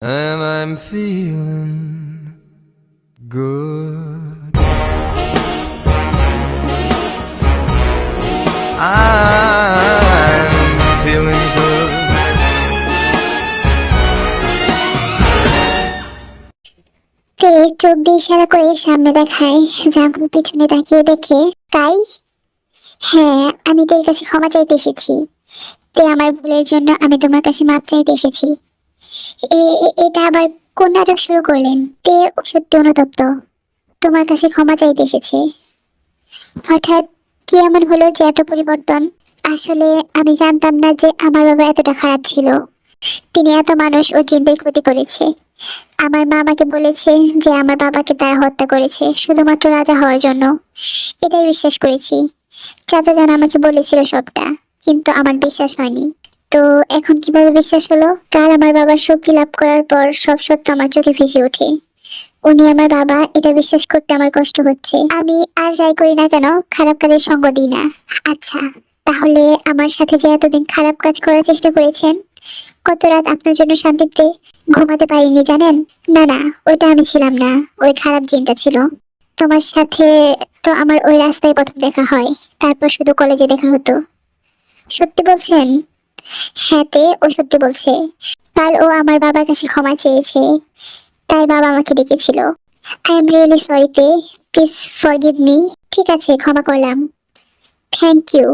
And I'm feeling good. I'm feeling good. তে চোখ দিয়ে ইশারা করে সামনে দেখায়। জাঙ্কুক পিছনে তাকিয়ে দেখে তাই। হ্যাঁ, আমি তোর কাছে ক্ষমা চাইতে এসেছি। তে আমার ভুলের জন্য আমি তোমার কাছে মাপ চাইতে এসেছি। এটা আবার কোন নাটক শুরু করলেন? তে সত্যি অনুতপ্ত। তোমার কাছে ক্ষমা চাইতে এসেছে। হঠাৎ কি এমন হলো যে এত পরিবর্তন? আসলে আমি জানতাম না যে আমার বাবা এতটা খারাপ ছিল। তিনি এত মানুষ ও জিনদের ক্ষতি করেছে। আমার মা আমাকে বলেছে যে আমার বাবাকে তারা হত্যা করেছে শুধুমাত্র রাজা হওয়ার জন্য। এটাই বিশ্বাস করেছি। চাচা জান আমাকে বলেছিল সবটা, কিন্তু আমার বিশ্বাস হয়নি। তো এখন কিভাবে বিশ্বাস হলো? কাল আমার বাবার শক্তি লাভ করার পর সব সত্য আমার চোখে ভেসে ওঠে। উনি আমার বাবা, এটা বিশ্বাস করতে আমার কষ্ট হচ্ছে। আমি আর যাই করি না কেন খারাপ কাজের সঙ্গ দিই না। আচ্ছা, তাহলে আমার সাথে যে এতদিন খারাপ কাজ করার চেষ্টা করেছেন, কত রাত আপনার জন্য শান্তিতে ঘুমাতে পারিনি জানেন? না না, ওইটা আমি ছিলাম না, ওই খারাপ জিনটা ছিল। তোমার সাথে তো আমার ওই রাস্তায় প্রথম দেখা হয়, তারপর শুধু কলেজে দেখা হতো। সত্যি বলছেন? হ্যাঁ তে, ও সত্যি বলছে। কাল ও আমার বাবার কাছে ক্ষমা চেয়েছে, তাই বাবা আমাকে ডেকেছিল। আই এম রিয়েলি সরি তে, প্লিজ ফরগিভ মি। ঠিক আছে, ক্ষমা করলাম। Thank you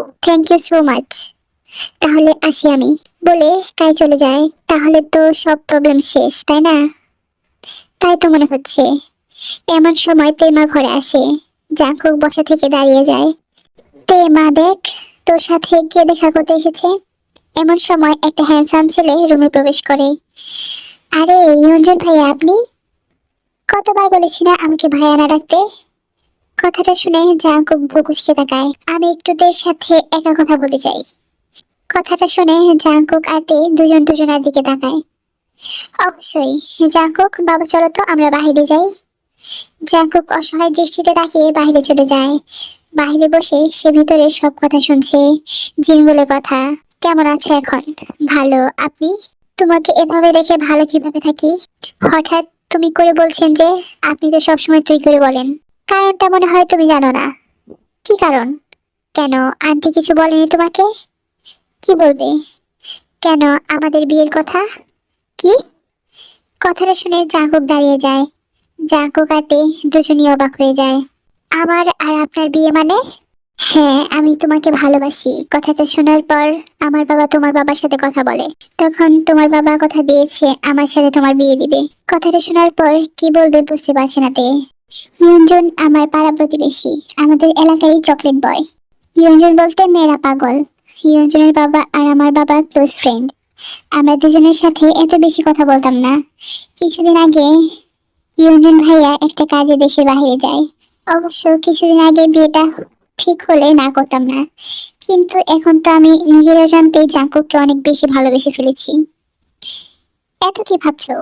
so much. তাহলে আসি আমি, বলে কাই চলে যায়। তাহলে তো সব প্রবলেম শেষ, তাই না? তাই তো মনে হচ্ছে। এমন সময় তে মা ঘরে আসে। জাঙ্কুক বসা থেকে দাঁড়িয়ে যায়। তে মা দেখ, তোর সাথে কে দেখা করতে এসেছে। এমন সময় একটা হ্যান্ডসাম ছেলে রুমে প্রবেশ করে। আরে ইয়ঞ্জন ভাইয়া, আপনি? কতবার বলেছি না আমাকে ভাইয়া না ডাকতে। কথাটা শুনে জাঙ্কুক ভ্রুকুচকে তাকায়। আমি একটু তোর সাথে একা কথা বলতে চাই। কথাটা শুনে জাঙ্কুক আর তে দুজন দুজনের দিকে তাকায়। অবশ্যই। জাঙ্কুক, বাবা চলো তো আমরা বাহিরে যাই। জাঙ্কুক অসহায় দৃষ্টিতে তাকিয়ে বাহিরে চলে যায়। বাহিরে বসে সে ভিতরে সব কথা শুনছে। জিন বলে কথা। কেমন আছো এখন? ভালো, আপনি? তোমাকে এভাবে দেখে ভালো কিভাবে থাকি? হঠাৎ তুমি করে বলছেন যে? আপনি তো সবসময় তুই করে বলেন। কারণটা মনে হয় তুমি জানো না। কি কারণ? কেন, আন্টি কিছু বলেনি তোমাকে? কি বলবে? কেন, আমাদের বিয়ের কথা? কি? কথাটা শুনে জাঙ্কুক দাঁড়িয়ে যায়। জাঙ্কুক আর তে দুজনই অবাক হয়ে যায়। আমার আর আপনার বিয়ে মানে? হ্যাঁ, আমি তোমাকে ভালোবাসি। কথাটা শোনার পর আমার বাবা তোমার বাবার সাথে কথা বলে। তখন তোমার বাবা কথা দিয়েছে আমার সাথে তোমার বিয়ে দিবে। কথাটা শোনার পর কি বলবে বুঝতে পারছে না তে। ইয়ঞ্জন আমার পাড়া প্রতিবেশী, আমাদের এলাকারই চকলেট বয়। ইয়ঞ্জন বলতে মেয়েরা পাগল। ইয়ঞ্জনের বাবা আর আমার বাবা ক্লোজ ফ্রেন্ড। আমরা দুজনের সাথে এত বেশি কথা বলতাম না। কিছুদিন আগে ইয়ঞ্জন ভাইয়া একটা কাজে দেশের বাইরে যায়। অবশ্য কিছুদিন আগে বিয়েটা ঠিক হলে না করতাম না, কিন্তু এখন তো আমি নিজের অজান্তেই জাঙ্কুককে অনেক বেশি ভালোবেসে ফেলেছি। এত কি ভাবছো?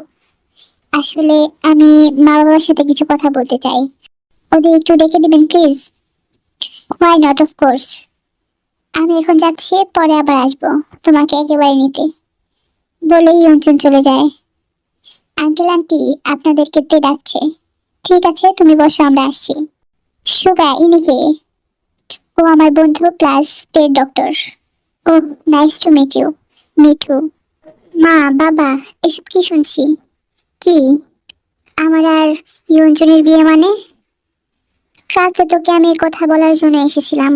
আসলে আমি মা বাবার সাথে কিছু কথা বলতে চাই। ওদের একটু ডেকে দিবেন please? Why not, of course. আমি এখন যাচ্ছি, পরে আবার আসবো তোমাকে একেবারে নিতে, বলেই ইয়ঞ্জন চলে যায়। আঙ্কেল আন্টি আপনাদেরকে তে ডাকছে। ঠিক আছে, তুমি বসো, আমরা আসছি। সুগা, ইনিকে? ও আমার বন্ধু প্লাস তে doctor. Oh, nice to meet you. Mithu. মা, বাবা, এসব কি শুনছি? কি? আমার আর ইয়ঞ্জনের বিয়ে মানে? কাল তো তোকে আমি এই কথা বলার জন্য এসেছিলাম,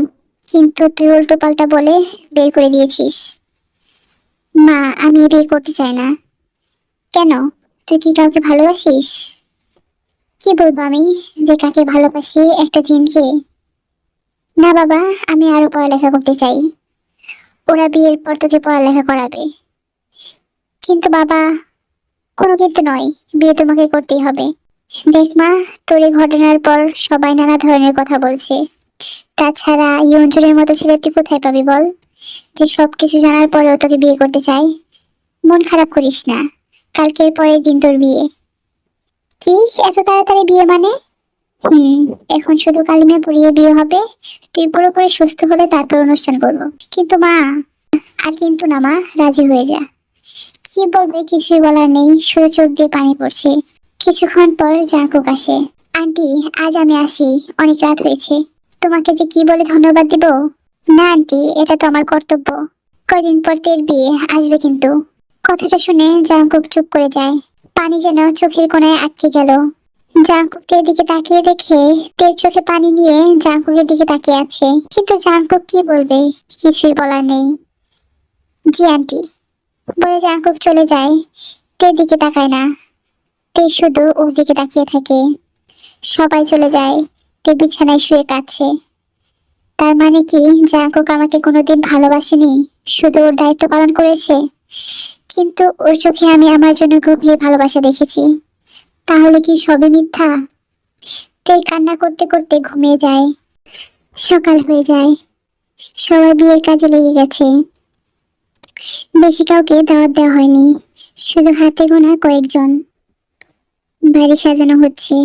কিন্তু তুই উল্টো পাল্টা বলে বের করে দিয়েছিস। মা, আমি বিয়ে করতে চাই না। কেন? তুই কি কাউকে ভালোবাসিস? কি বলবো আমি যে কাকে ভালোবাসি, একটা জিনকে? না বাবা, আমি আরো পড়ালেখা করতে চাই। ওরা বিয়ের পর তোকে পড়ালেখা করাবে। কিন্তু বাবা। কোনো কিন্তু নয়, বিয়ে তোমাকে করতেই হবে। দেখ মা, তোর এই ঘটনার পর সবাই নানা ধরনের কথা বলছে। তাছাড়া ইয়ঞ্জনের মতো ছেলে তুই কোথায় পাবি বল, যে সবকিছু জানার পরেও তোকে বিয়ে করতে চাই? মন খারাপ করিস না, কালকের পরের দিন তোর বিয়ে। কি, এত তাড়াতাড়ি বিয়ে মানে? হুম, এখন শুধু কালিমে পড়িয়ে বিয়ে হবে। তুই পুরোপুরি সুস্থ হলে তারপর অনুষ্ঠান করব। কিন্তু মা। আর কিন্তু না মা, রাজি হয়ে যা। কি কি বলবে কিছুই বলার নেই, শুধু চোখ দিয়ে পানি পড়ছে। কিছুক্ষণ পর জাঙ্কুক আসে। আন্টি, আজ আমি আসি, অনেক রাত হয়েছে। তোমাকে যে কি বলে ধন্যবাদ দিব। না আন্টি, এটা তো আমার কর্তব্য। কয়দিন পর তের বিয়ে আসবে কিন্তু। কথাটা শুনে জাঙ্কুক চুপ করে যায়। পানি যেন চোখের কোণায় আটকে গেল। জাঙ্কুক তের দিকে তাকিয়ে দেখে তের চোখে পানি নিয়ে জাঙ্কুকের দিকে তাকিয়ে আছে, কিন্তু জাঙ্কুক কি বলবে কিছুই বলার নেই। জি আন্টি বলে জাঙ্কুক চলে যায়। তের দিকে তাকায় না, তে শুধু ওর দিকে তাকিয়ে থাকে। সবাই চলে যায়, তে বিছানায় শুয়ে কাঁদছে। তার মানে কি জাঙ্কুক আমাকে কোনোদিন ভালোবাসেনি, শুধু ওর দায়িত্ব পালন করেছে। কিন্তু ওর চোখে আমি আমার জন্য গভীর ভালোবাসা দেখেছি। তাহলে কি সবই মিথ্যা? তে কান্না করতে করতে ঘুমিয়ে যায়। সকাল হয়ে যায়, সবাই বিয়ের কাজে লেগে গেছে। বেশি কাউকে দাওয়াত দেওয়া হয়নি, শুধু হাতে গোনা কয়েকজন। বাড়ি সাজানো হচ্ছে,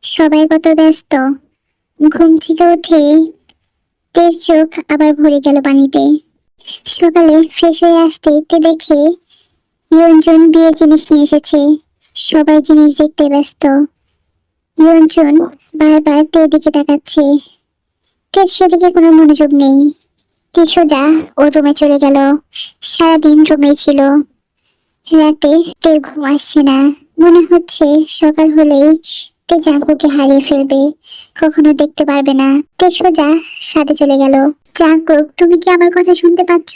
সবাই কত ব্যস্ত। ঘুম থেকে উঠে তের চোখ আবার ভরে গেল পানিতে। সকালে ফ্রেশ হয়ে আসতে তে দেখে ইয়ঞ্জন বিয়ের জিনিস নিয়ে এসেছে। সবাই জিনিস দেখতে ব্যস্ত। ইয়ঞ্জন বারবার তের দিকে তাকাচ্ছে, তের সেদিকে কোনো মনোযোগ নেই। তে সোজা ওর রুমে চলে গেল। সারাদিন রুমেই ছিল। রাতে তের ঘুম আসছে না, মনে হচ্ছে সকাল হলেই তে জাঙ্কুকে হারিয়ে ফেলবে, কখনো দেখতে পারবে না। তে সোজা ছাদে চলে গেল। জাঙ্কুক, তুমি কি আমার কথা শুনতে পাচ্ছ?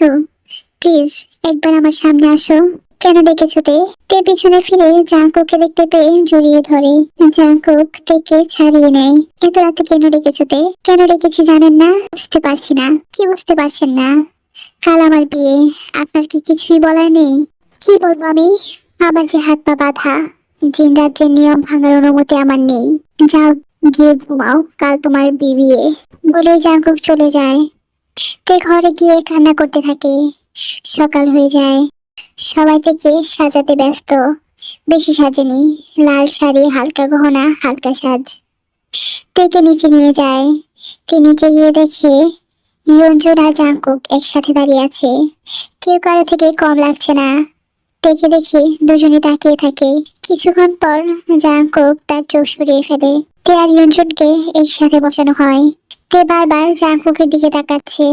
প্লিজ একবার আমার সামনে আসো। কেন ডেকেছো তে? তে পিছনে ফিরে জাঙ্কুককে দেখতে পেয়ে জড়িয়ে ধরে। জাঙ্কুক তেকে ছাড়িয়ে নেয়। এত রাতে কেন ডেকেছো তে? কেন ডেকেছি জানেন না? বুঝতে পারছি না। কি বুঝতে পারছেন না? কাল আমার বিয়ে, আপনার কি কিছুই বলার নেই? কি বলবো আমি? আমার যে হাত পা বাঁধা, জিন রাজ্যের নিয়ম ভাঙার অনুমতি আমার নেই। যাও গিয়ে ঘুমাও, কাল তোমার বিয়ে। বলে জাঙ্কুক চলে যায়। তে ঘরে গিয়ে কান্না করতে থাকে। সকাল হয়ে যায়, সবাই থেকে সাজাতে ব্যস্ত। বেশি সাজেনি, লাল শাড়ি, হালকা গহনা, হালকা সাজ। তেকে নিচে নিয়ে যায়। তে নিচে গিয়ে দেখে ইয়ঞ্জন আর জাঙ্কুক একসাথে দাঁড়িয়ে আছে। কেউ কারো থেকে কম লাগছে না। দেখে দেখে দুজনে তাকিয়ে থাকে। কিছুক্ষণ পর জাঙ্কুক তার চোখ সরিয়ে ফেলে। তে আর ইয়ঞ্জনকে একসাথে বসানো হয়। তে বারবার জাঙ্কুকের দিকে তাকাচ্ছে,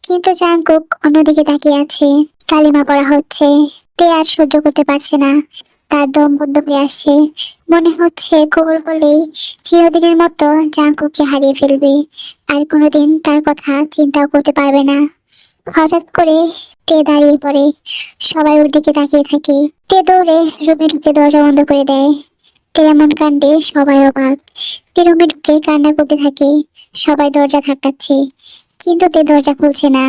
কিন্তু জাঙ্কুক অন্যদিকে তাকিয়ে আছে। কালিমা পড়া হচ্ছে। তে আর সহ্য করতে পারছে না, তার দম বন্ধ হয়ে আসছে। মনে হচ্ছে কবর বলেই চিরদিনের মতো জাঙ্কুককে হারিয়ে ফেলবে, আর কোনোদিন তার কথা চিন্তাও করতে পারবে না। হঠাৎ করে তে দাঁড়িয়ে পড়ে। সবাই ওর দিকে তাকিয়ে থাকে। তে দৌড়ে রুমে ঢুকে দরজা বন্ধ করে দেয়। তে এমন কাণ্ডে সবাই অবাক। তে রুমে ঢুকে কান্না করতে থাকে। সবাই দরজা ধাক্কাচ্ছে, কিন্তু তে দরজা খুলছে না।